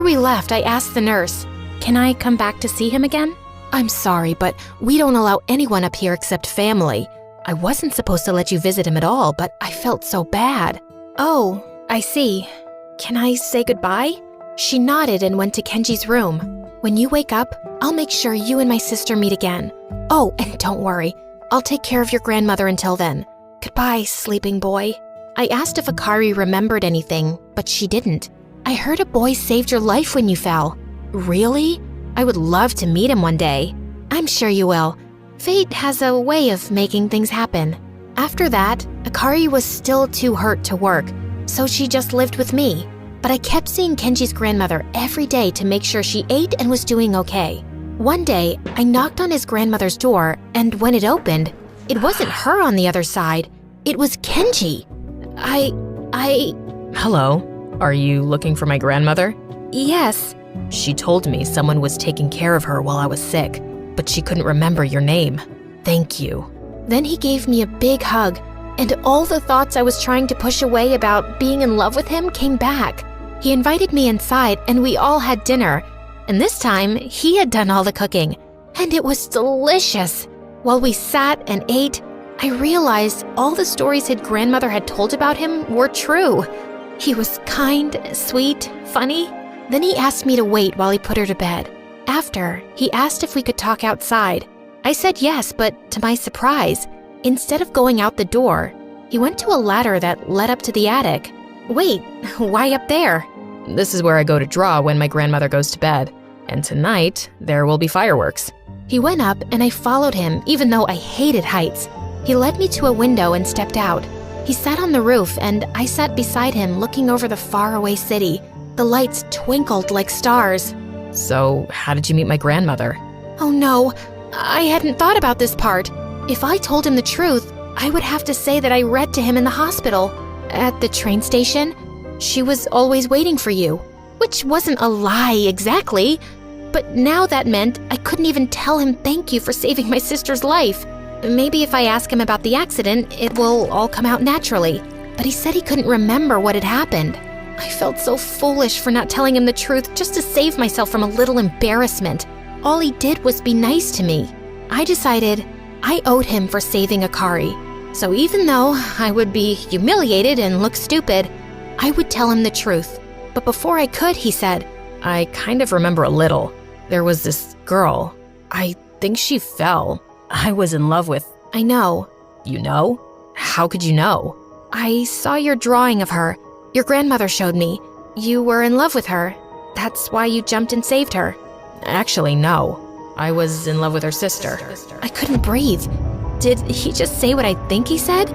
we left, I asked the nurse, "Can I come back to see him again?" "I'm sorry, but we don't allow anyone up here except family. I wasn't supposed to let you visit him at all, but I felt so bad." "Oh, I see. Can I say goodbye?" She nodded and went to Kenji's room. "When you wake up, I'll make sure you and my sister meet again. Oh, and don't worry, I'll take care of your grandmother until then. Goodbye, sleeping boy." I asked if Akari remembered anything, but she didn't. "I heard a boy saved your life when you fell." "Really? I would love to meet him one day." "I'm sure you will. Fate has a way of making things happen." After that, Akari was still too hurt to work, so she just lived with me. But I kept seeing Kenji's grandmother every day to make sure she ate and was doing okay. One day, I knocked on his grandmother's door, and when it opened, it wasn't her on the other side. It was Kenji. Hello, are you looking for my grandmother? Yes. She told me someone was taking care of her while I was sick, but she couldn't remember your name. Thank you. Then he gave me a big hug, and all the thoughts I was trying to push away about being in love with him came back. He invited me inside, and we all had dinner. And this time, he had done all the cooking, and it was delicious. While we sat and ate, I realized all the stories his grandmother had told about him were true. He was kind, sweet, funny. Then he asked me to wait while he put her to bed. After, he asked if we could talk outside. I said yes, but to my surprise, instead of going out the door, he went to a ladder that led up to the attic. "Wait, why up there?" This is where I go to draw when my grandmother goes to bed. And tonight, there will be fireworks. He went up and I followed him, even though I hated heights. He led me to a window and stepped out. He sat on the roof and I sat beside him looking over the faraway city. The lights twinkled like stars. So, how did you meet my grandmother? Oh no, I hadn't thought about this part. If I told him the truth, I would have to say that I read to him in the hospital. At the train station, she was always waiting for you. Which wasn't a lie exactly, but now that meant I couldn't even tell him thank you for saving my sister's life. Maybe if I ask him about the accident, it will all come out naturally. But he said he couldn't remember what had happened. I felt so foolish for not telling him the truth just to save myself from a little embarrassment. All he did was be nice to me. I decided I owed him for saving Akari. So even though I would be humiliated and look stupid, I would tell him the truth. But before I could, he said, I kind of remember a little. There was this girl. I think she fell. I was in love with... I know. You know? How could you know? I saw your drawing of her. Your grandmother showed me. You were in love with her. That's why you jumped and saved her. Actually, no. I was in love with her sister. I couldn't breathe. Did he just say what I think he said?